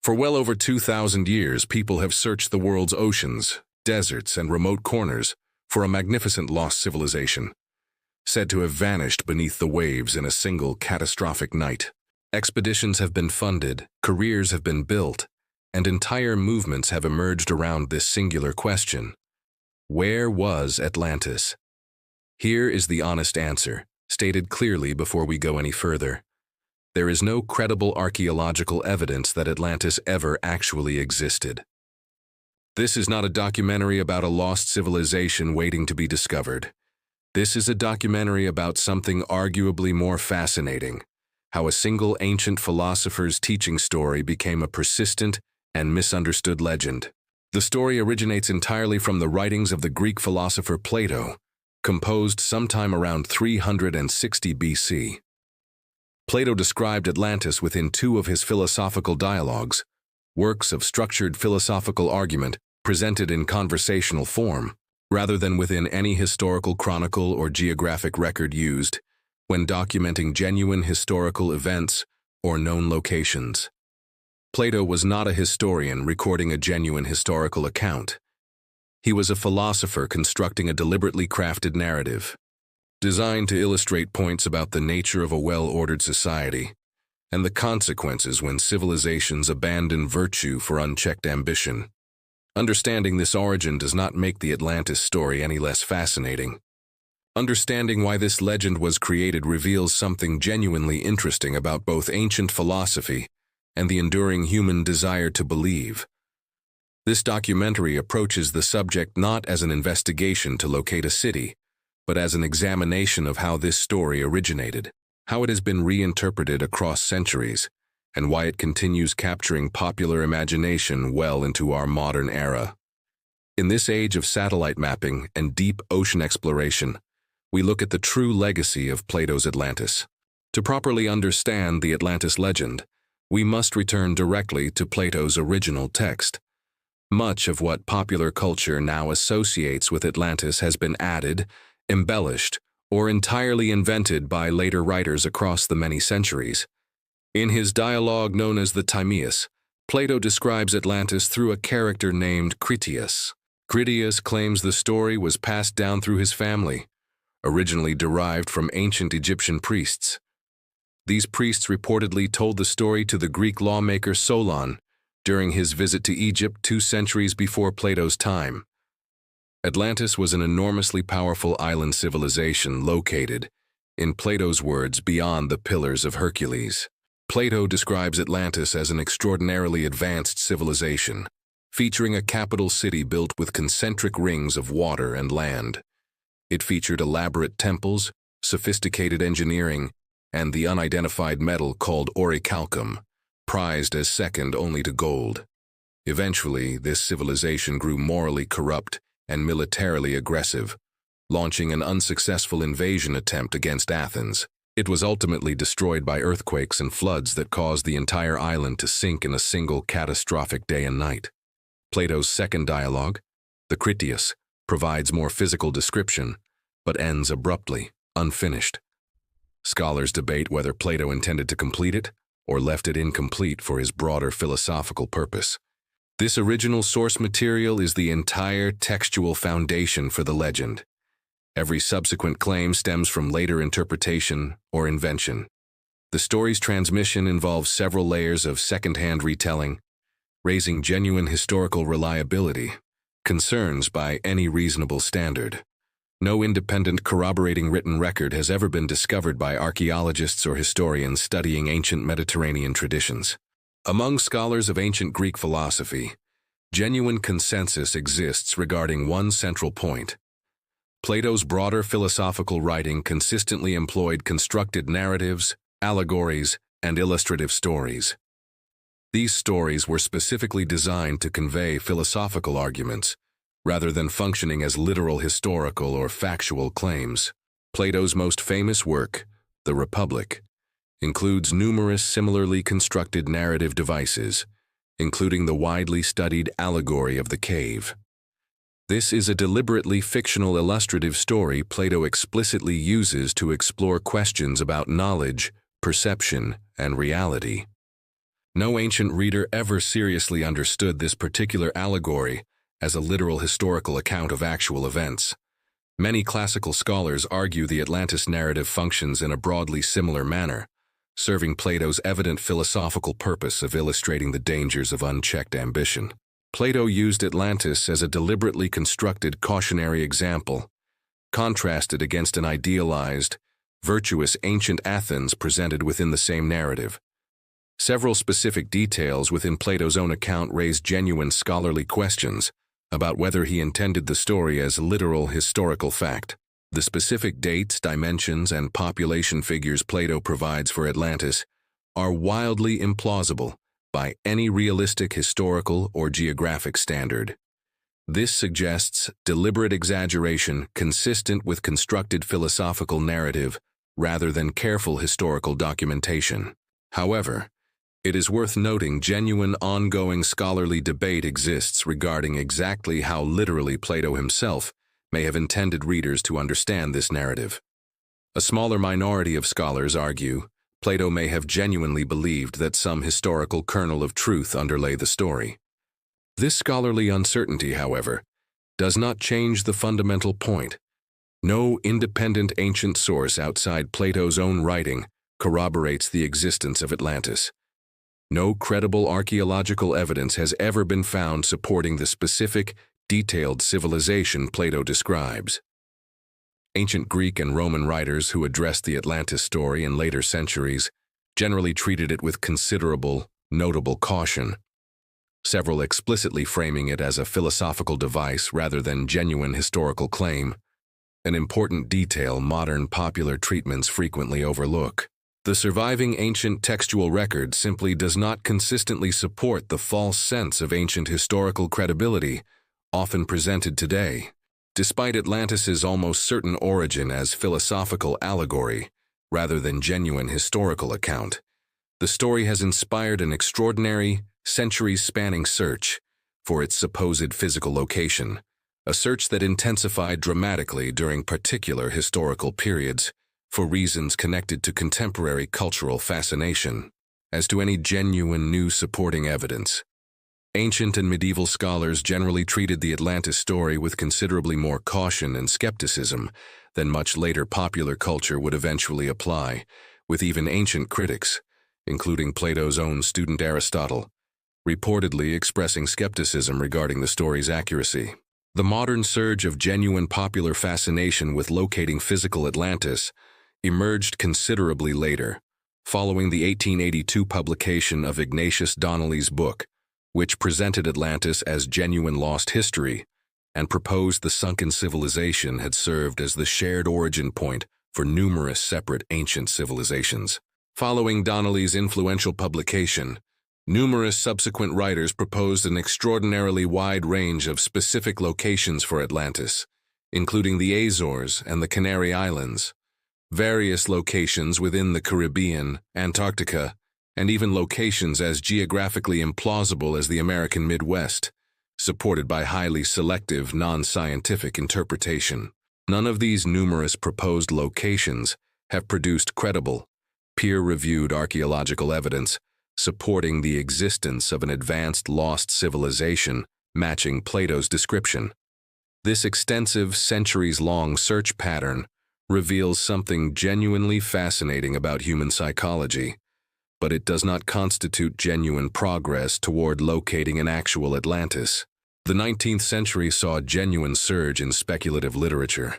For well over 2,000 years, people have searched the world's oceans, deserts, and remote corners for a magnificent lost civilization, said to have vanished beneath the waves in a single catastrophic night. Expeditions have been funded, careers have been built, and entire movements have emerged around this singular question. Where was Atlantis? Here is the honest answer, stated clearly before we go any further. There is no credible archaeological evidence that Atlantis ever actually existed. This is not a documentary about a lost civilization waiting to be discovered. This is a documentary about something arguably more fascinating: how a single ancient philosopher's teaching story became a persistent and misunderstood legend. The story originates entirely from the writings of the Greek philosopher Plato, composed sometime around 360 BC. Plato described Atlantis within two of his philosophical dialogues, works of structured philosophical argument presented in conversational form, rather than within any historical chronicle or geographic record used when documenting genuine historical events or known locations. Plato was not a historian recording a genuine historical account. He was a philosopher constructing a deliberately crafted narrative, designed to illustrate points about the nature of a well-ordered society and the consequences when civilizations abandon virtue for unchecked ambition. Understanding this origin does not make the Atlantis story any less fascinating. Understanding why this legend was created reveals something genuinely interesting about both ancient philosophy and the enduring human desire to believe. This documentary approaches the subject not as an investigation to locate a city, but as an examination of how this story originated, how it has been reinterpreted across centuries, and why it continues capturing popular imagination well into our modern era. In this age of satellite mapping and deep ocean exploration, we look at the true legacy of Plato's Atlantis. To properly understand the Atlantis legend, we must return directly to Plato's original text. Much of what popular culture now associates with Atlantis has been added, embellished, or entirely invented by later writers across the many centuries. In his dialogue known as the Timaeus, Plato describes Atlantis through a character named Critias. Critias claims the story was passed down through his family, originally derived from ancient Egyptian priests. These priests reportedly told the story to the Greek lawmaker Solon during his visit to Egypt 2 centuries before Plato's time. Atlantis was an enormously powerful island civilization located, in Plato's words, beyond the Pillars of Hercules. Plato describes Atlantis as an extraordinarily advanced civilization, featuring a capital city built with concentric rings of water and land. It featured elaborate temples, sophisticated engineering, and the unidentified metal called orichalcum, prized as second only to gold. Eventually, this civilization grew morally corrupt and militarily aggressive, launching an unsuccessful invasion attempt against Athens. It was ultimately destroyed by earthquakes and floods that caused the entire island to sink in a single catastrophic day and night. Plato's second dialogue, the Critias, provides more physical description, but ends abruptly, unfinished. Scholars debate whether Plato intended to complete it or left it incomplete for his broader philosophical purpose. This original source material is the entire textual foundation for the legend. Every subsequent claim stems from later interpretation or invention. The story's transmission involves several layers of second-hand retelling, raising genuine historical reliability, concerns by any reasonable standard. No independent corroborating written record has ever been discovered by archaeologists or historians studying ancient Mediterranean traditions. Among scholars of ancient Greek philosophy, genuine consensus exists regarding one central point. Plato's broader philosophical writing consistently employed constructed narratives, allegories, and illustrative stories. These stories were specifically designed to convey philosophical arguments, rather than functioning as literal historical or factual claims. Plato's most famous work, The Republic, includes numerous similarly constructed narrative devices, including the widely studied allegory of the cave. This is a deliberately fictional illustrative story Plato explicitly uses to explore questions about knowledge, perception, and reality. No ancient reader ever seriously understood this particular allegory as a literal historical account of actual events. Many classical scholars argue the Atlantis narrative functions in a broadly similar manner, serving Plato's evident philosophical purpose of illustrating the dangers of unchecked ambition. Plato used Atlantis as a deliberately constructed cautionary example, contrasted against an idealized, virtuous ancient Athens presented within the same narrative. Several specific details within Plato's own account raise genuine scholarly questions about whether he intended the story as literal historical fact. The specific dates, dimensions, and population figures Plato provides for Atlantis are wildly implausible by any realistic historical or geographic standard. This suggests deliberate exaggeration consistent with constructed philosophical narrative rather than careful historical documentation. However, it is worth noting genuine ongoing scholarly debate exists regarding exactly how literally Plato himself may have intended readers to understand this narrative. A smaller minority of scholars argue Plato may have genuinely believed that some historical kernel of truth underlay the story. This scholarly uncertainty, however, does not change the fundamental point. No independent ancient source outside Plato's own writing corroborates the existence of Atlantis. No credible archaeological evidence has ever been found supporting the specific, detailed civilization Plato describes. Ancient Greek and Roman writers who addressed the Atlantis story in later centuries generally treated it with considerable, notable caution, several explicitly framing it as a philosophical device rather than genuine historical claim, an important detail modern popular treatments frequently overlook. The surviving ancient textual record simply does not consistently support the false sense of ancient historical credibility often presented today. Despite Atlantis's almost certain origin as philosophical allegory rather than genuine historical account, the story has inspired an extraordinary, centuries-spanning search for its supposed physical location, a search that intensified dramatically during particular historical periods for reasons connected to contemporary cultural fascination. As to any genuine new supporting evidence, ancient and medieval scholars generally treated the Atlantis story with considerably more caution and skepticism than much later popular culture would eventually apply, with even ancient critics, including Plato's own student Aristotle, reportedly expressing skepticism regarding the story's accuracy. The modern surge of genuine popular fascination with locating physical Atlantis emerged considerably later, following the 1882 publication of Ignatius Donnelly's book, which presented Atlantis as genuine lost history and proposed the sunken civilization had served as the shared origin point for numerous separate ancient civilizations. Following Donnelly's influential publication, numerous subsequent writers proposed an extraordinarily wide range of specific locations for Atlantis, including the Azores and the Canary Islands, various locations within the Caribbean, Antarctica, and even locations as geographically implausible as the American Midwest, supported by highly selective, non-scientific interpretation. None of these numerous proposed locations have produced credible, peer-reviewed archaeological evidence supporting the existence of an advanced lost civilization matching Plato's description. This extensive, centuries-long search pattern reveals something genuinely fascinating about human psychology, but it does not constitute genuine progress toward locating an actual Atlantis. The 19th century saw a genuine surge in speculative literature,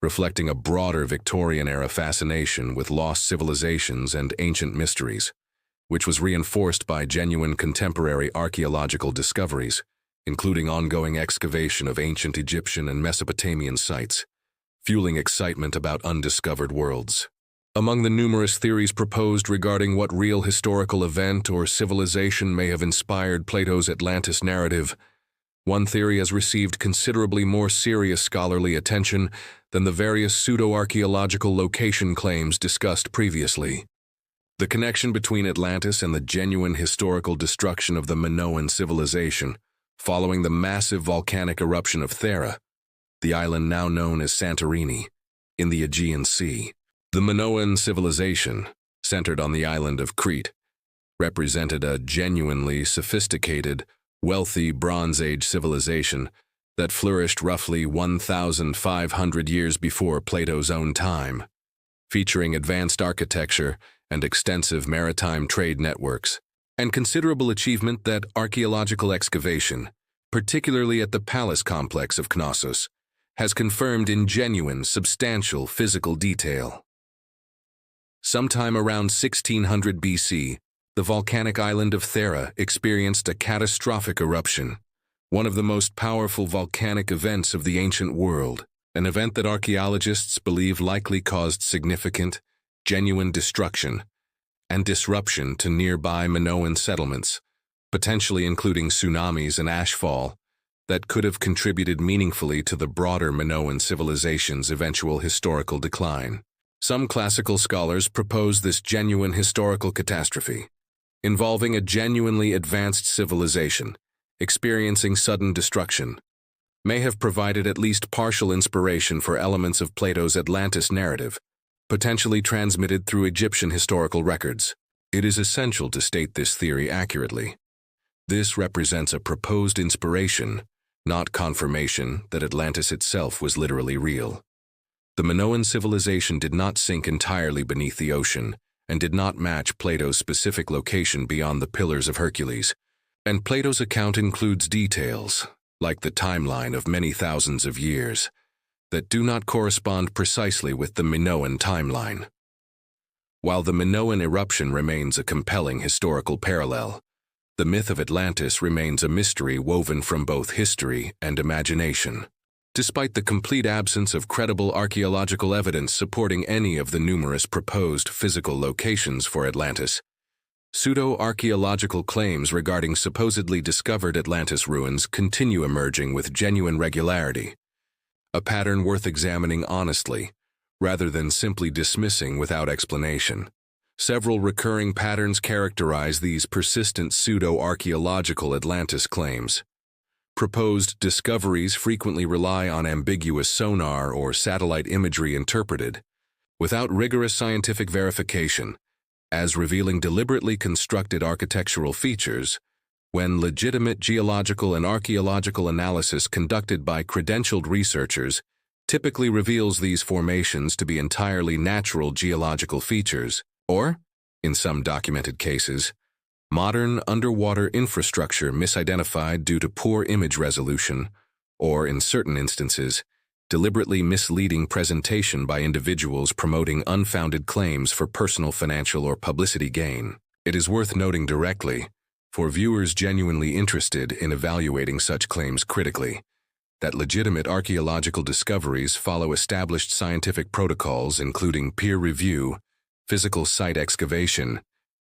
reflecting a broader Victorian-era fascination with lost civilizations and ancient mysteries, which was reinforced by genuine contemporary archaeological discoveries, including ongoing excavation of ancient Egyptian and Mesopotamian sites, fueling excitement about undiscovered worlds. Among the numerous theories proposed regarding what real historical event or civilization may have inspired Plato's Atlantis narrative, one theory has received considerably more serious scholarly attention than the various pseudo-archaeological location claims discussed previously. The connection between Atlantis and the genuine historical destruction of the Minoan civilization following the massive volcanic eruption of Thera, the island now known as Santorini, in the Aegean Sea. The Minoan civilization, centered on the island of Crete, represented a genuinely sophisticated, wealthy Bronze Age civilization that flourished roughly 1,500 years before Plato's own time, featuring advanced architecture and extensive maritime trade networks, and considerable achievement that archaeological excavation, particularly at the palace complex of Knossos, has confirmed in genuine, substantial physical detail. Sometime around 1600 BC, the volcanic island of Thera experienced a catastrophic eruption, one of the most powerful volcanic events of the ancient world, an event that archaeologists believe likely caused significant, genuine destruction and disruption to nearby Minoan settlements, potentially including tsunamis and ashfall, that could have contributed meaningfully to the broader Minoan civilization's eventual historical decline. Some classical scholars propose this genuine historical catastrophe, involving a genuinely advanced civilization, experiencing sudden destruction, may have provided at least partial inspiration for elements of Plato's Atlantis narrative, potentially transmitted through Egyptian historical records. It is essential to state this theory accurately. This represents a proposed inspiration, not confirmation that Atlantis itself was literally real. The Minoan civilization did not sink entirely beneath the ocean and did not match Plato's specific location beyond the Pillars of Hercules, and Plato's account includes details, like the timeline of many thousands of years, that do not correspond precisely with the Minoan timeline. While the Minoan eruption remains a compelling historical parallel, the myth of Atlantis remains a mystery woven from both history and imagination. Despite the complete absence of credible archaeological evidence supporting any of the numerous proposed physical locations for Atlantis, pseudo-archaeological claims regarding supposedly discovered Atlantis ruins continue emerging with genuine regularity, a pattern worth examining honestly, rather than simply dismissing without explanation. Several recurring patterns characterize these persistent pseudo-archaeological Atlantis claims. Proposed discoveries frequently rely on ambiguous sonar or satellite imagery interpreted, without rigorous scientific verification, as revealing deliberately constructed architectural features, when legitimate geological and archaeological analysis conducted by credentialed researchers typically reveals these formations to be entirely natural geological features, or, in some documented cases, modern underwater infrastructure misidentified due to poor image resolution, or, in certain instances, deliberately misleading presentation by individuals promoting unfounded claims for personal financial or publicity gain. It is worth noting directly, for viewers genuinely interested in evaluating such claims critically, that legitimate archaeological discoveries follow established scientific protocols including peer review, physical site excavation,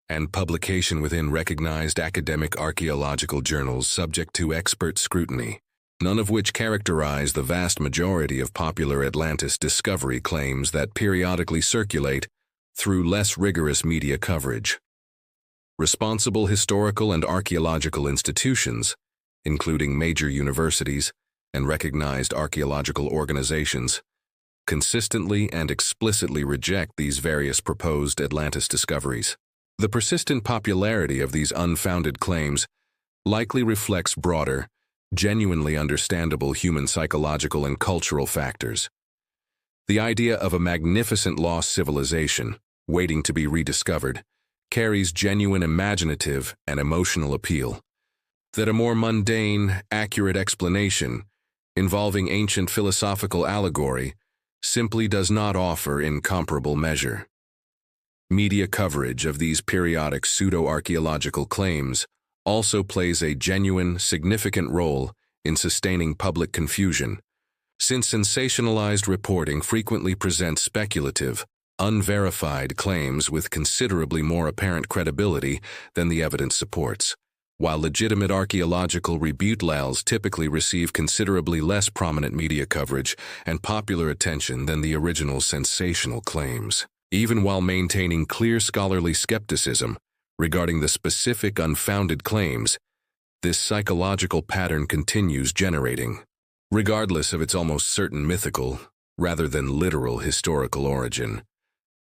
and publication within recognized academic archaeological journals subject to expert scrutiny, none of which characterize the vast majority of popular Atlantis discovery claims that periodically circulate through less rigorous media coverage. Responsible historical and archaeological institutions, including major universities and recognized archaeological organizations, consistently and explicitly reject these various proposed Atlantis discoveries. The persistent popularity of these unfounded claims likely reflects broader, genuinely understandable human psychological and cultural factors. The idea of a magnificent lost civilization, waiting to be rediscovered, carries genuine imaginative and emotional appeal that a more mundane, accurate explanation involving ancient philosophical allegory simply does not offer in comparable measure. Media coverage of these periodic pseudo-archaeological claims also plays a genuine, significant role in sustaining public confusion, since sensationalized reporting frequently presents speculative, unverified claims with considerably more apparent credibility than the evidence supports, while legitimate archaeological rebutals typically receive considerably less prominent media coverage and popular attention than the original sensational claims. Even while maintaining clear scholarly skepticism regarding the specific unfounded claims, this psychological pattern continues generating, regardless of its almost certain mythical, rather than literal historical origin.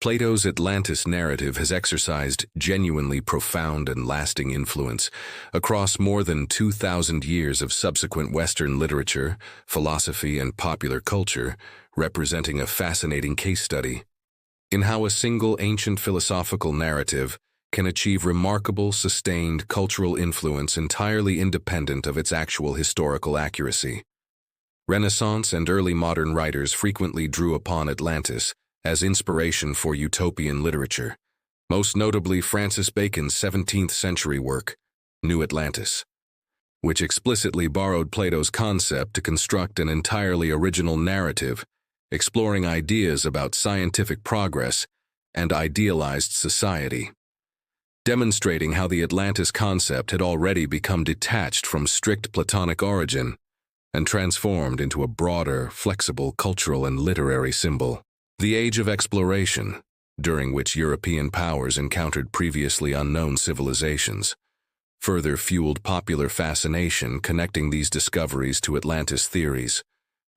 Plato's Atlantis narrative has exercised genuinely profound and lasting influence across more than 2,000 years of subsequent Western literature, philosophy, and popular culture, representing a fascinating case study in how a single ancient philosophical narrative can achieve remarkable, sustained cultural influence entirely independent of its actual historical accuracy. Renaissance and early modern writers frequently drew upon Atlantis as inspiration for utopian literature, most notably Francis Bacon's 17th-century work, New Atlantis, which explicitly borrowed Plato's concept to construct an entirely original narrative, exploring ideas about scientific progress and idealized society, demonstrating how the Atlantis concept had already become detached from strict Platonic origin and transformed into a broader, flexible cultural and literary symbol. The Age of Exploration, during which European powers encountered previously unknown civilizations, further fueled popular fascination connecting these discoveries to Atlantis theories,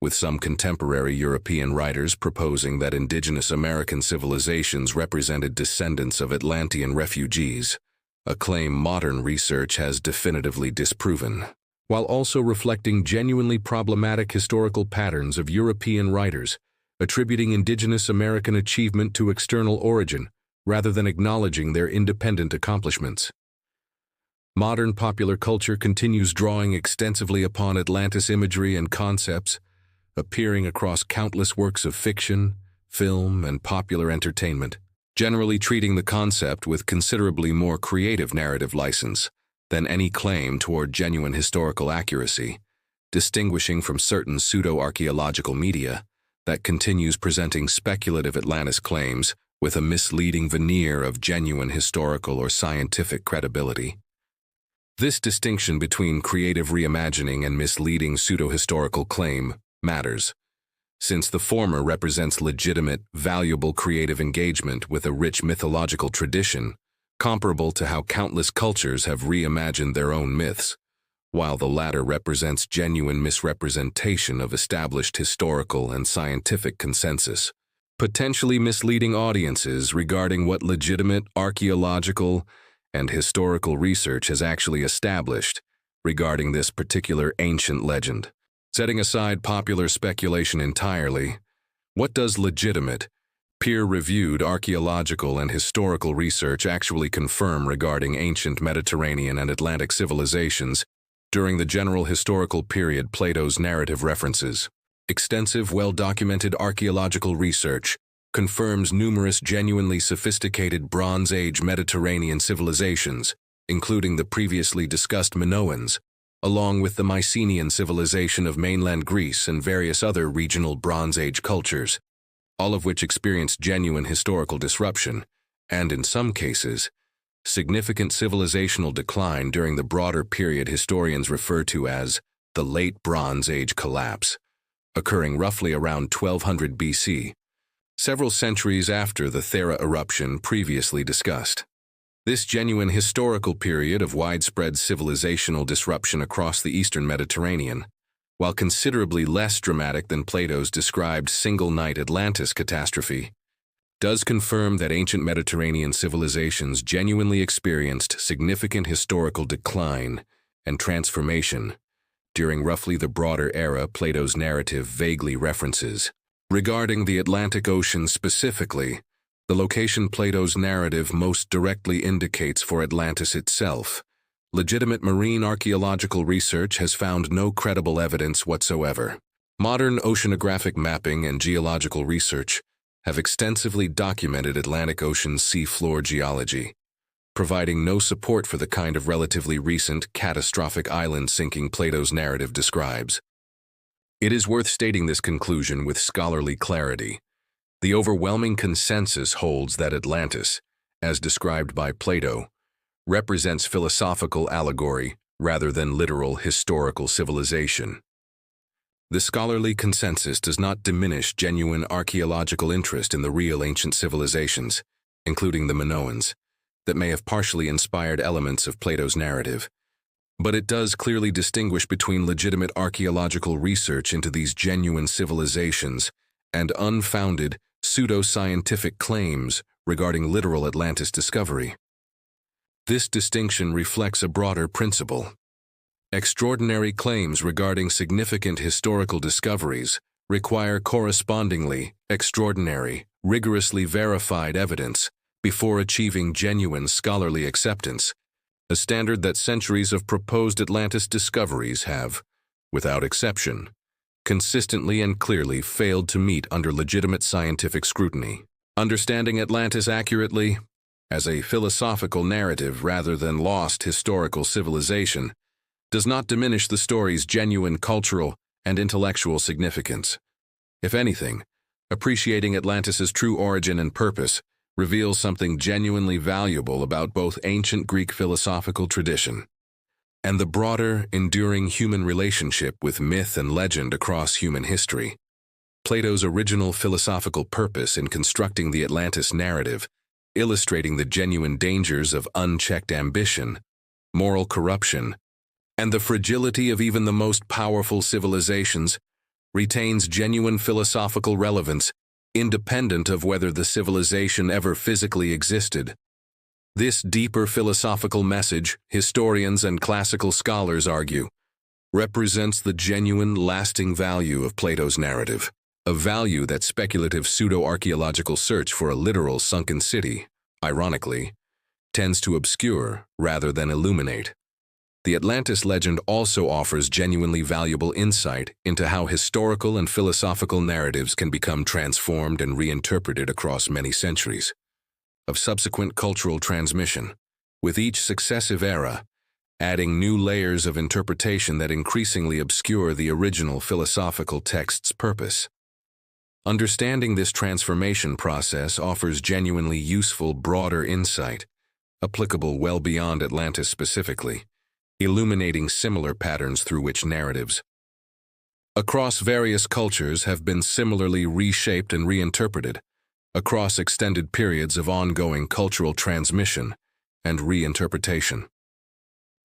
with some contemporary European writers proposing that indigenous American civilizations represented descendants of Atlantean refugees, a claim modern research has definitively disproven, while also reflecting genuinely problematic historical patterns of European writers, attributing indigenous American achievement to external origin rather than acknowledging their independent accomplishments. Modern popular culture continues drawing extensively upon Atlantis imagery and concepts, appearing across countless works of fiction, film, and popular entertainment, generally treating the concept with considerably more creative narrative license than any claim toward genuine historical accuracy, distinguishing from certain pseudo-archaeological media that continues presenting speculative Atlantis claims with a misleading veneer of genuine historical or scientific credibility. This distinction between creative reimagining and misleading pseudo-historical claim matters, since the former represents legitimate, valuable creative engagement with a rich mythological tradition, comparable to how countless cultures have reimagined their own myths, while the latter represents genuine misrepresentation of established historical and scientific consensus, potentially misleading audiences regarding what legitimate archaeological and historical research has actually established regarding this particular ancient legend. Setting aside popular speculation entirely, what does legitimate, peer-reviewed archaeological and historical research actually confirm regarding ancient Mediterranean and Atlantic civilizations during the general historical period Plato's narrative references? Extensive, well-documented archaeological research confirms numerous genuinely sophisticated Bronze Age Mediterranean civilizations, including the previously discussed Minoans, along with the Mycenaean civilization of mainland Greece and various other regional Bronze Age cultures, all of which experienced genuine historical disruption, and in some cases, significant civilizational decline during the broader period historians refer to as the Late Bronze Age collapse, occurring roughly around 1200 BC, several centuries after the Thera eruption previously discussed. This genuine historical period of widespread civilizational disruption across the eastern Mediterranean, while considerably less dramatic than Plato's described single-night Atlantis catastrophe, does confirm that ancient Mediterranean civilizations genuinely experienced significant historical decline and transformation during roughly the broader era Plato's narrative vaguely references. Regarding the Atlantic Ocean specifically, the location Plato's narrative most directly indicates for Atlantis itself, legitimate marine archaeological research has found no credible evidence whatsoever. Modern oceanographic mapping and geological research have extensively documented Atlantic Ocean seafloor geology, providing no support for the kind of relatively recent catastrophic island sinking Plato's narrative describes. It is worth stating this conclusion with scholarly clarity. The overwhelming consensus holds that Atlantis, as described by Plato, represents philosophical allegory rather than literal historical civilization. The scholarly consensus does not diminish genuine archaeological interest in the real ancient civilizations, including the Minoans, that may have partially inspired elements of Plato's narrative, but it does clearly distinguish between legitimate archaeological research into these genuine civilizations and unfounded, pseudo-scientific claims regarding literal Atlantis discovery. This distinction reflects a broader principle. Extraordinary claims regarding significant historical discoveries require correspondingly extraordinary, rigorously verified evidence before achieving genuine scholarly acceptance, a standard that centuries of proposed Atlantis discoveries have, without exception, consistently and clearly failed to meet under legitimate scientific scrutiny. Understanding Atlantis accurately, as a philosophical narrative rather than lost historical civilization, does not diminish the story's genuine cultural and intellectual significance. If anything, appreciating Atlantis's true origin and purpose reveals something genuinely valuable about both ancient Greek philosophical tradition and the broader, enduring human relationship with myth and legend across human history. Plato's original philosophical purpose in constructing the Atlantis narrative, illustrating the genuine dangers of unchecked ambition, moral corruption, and the fragility of even the most powerful civilizations, retains genuine philosophical relevance, independent of whether the civilization ever physically existed. This deeper philosophical message, historians and classical scholars argue, represents the genuine, lasting value of Plato's narrative, a value that speculative pseudo-archaeological search for a literal sunken city, ironically, tends to obscure rather than illuminate. The Atlantis legend also offers genuinely valuable insight into how historical and philosophical narratives can become transformed and reinterpreted across many centuries of subsequent cultural transmission, with each successive era adding new layers of interpretation that increasingly obscure the original philosophical text's purpose. Understanding this transformation process offers genuinely useful, broader insight, applicable well beyond Atlantis specifically, illuminating similar patterns through which narratives across various cultures have been similarly reshaped and reinterpreted, across extended periods of ongoing cultural transmission and reinterpretation.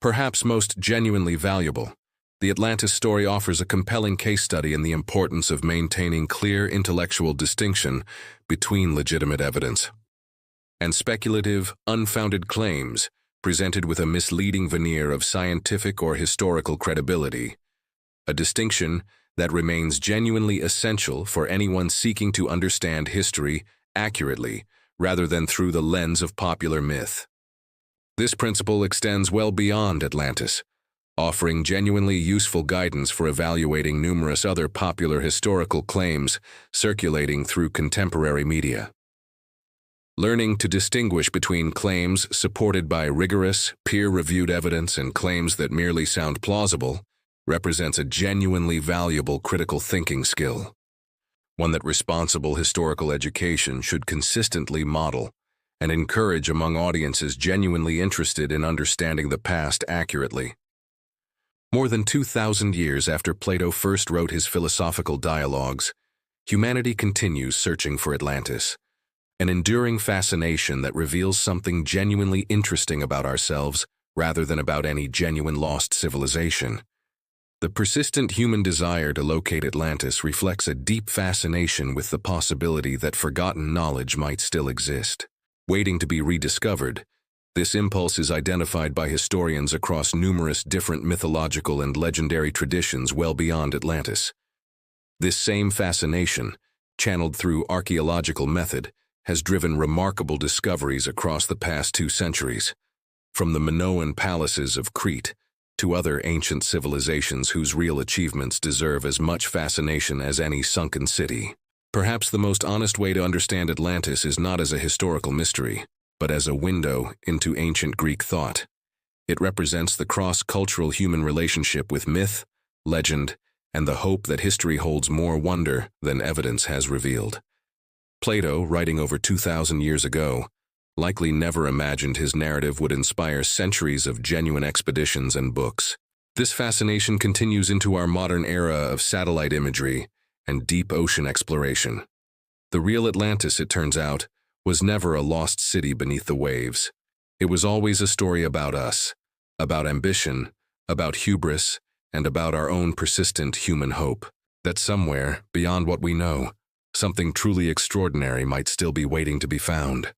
Perhaps most genuinely valuable, the Atlantis story offers a compelling case study in the importance of maintaining clear intellectual distinction between legitimate evidence and speculative, unfounded claims presented with a misleading veneer of scientific or historical credibility, a distinction that remains genuinely essential for anyone seeking to understand history accurately rather than through the lens of popular myth. This principle extends well beyond Atlantis, offering genuinely useful guidance for evaluating numerous other popular historical claims circulating through contemporary media. Learning to distinguish between claims supported by rigorous, peer-reviewed evidence and claims that merely sound plausible represents a genuinely valuable critical thinking skill, one that responsible historical education should consistently model and encourage among audiences genuinely interested in understanding the past accurately. More than 2,000 years after Plato first wrote his philosophical dialogues, humanity continues searching for Atlantis, an enduring fascination that reveals something genuinely interesting about ourselves rather than about any genuine lost civilization. The persistent human desire to locate Atlantis reflects a deep fascination with the possibility that forgotten knowledge might still exist, waiting to be rediscovered. This impulse is identified by historians across numerous different mythological and legendary traditions well beyond Atlantis. This same fascination, channeled through archaeological method, has driven remarkable discoveries across the past 2 centuries, from the Minoan palaces of Crete to other ancient civilizations whose real achievements deserve as much fascination as any sunken city. Perhaps the most honest way to understand Atlantis is not as a historical mystery, but as a window into ancient Greek thought. It represents the cross-cultural human relationship with myth, legend, and the hope that history holds more wonder than evidence has revealed. Plato, writing over 2,000 years ago, likely never imagined his narrative would inspire centuries of genuine expeditions and books. This fascination continues into our modern era of satellite imagery and deep ocean exploration. The real Atlantis, it turns out, was never a lost city beneath the waves. It was always a story about us, about ambition, about hubris, and about our own persistent human hope that somewhere, beyond what we know, Something truly extraordinary might still be waiting to be found.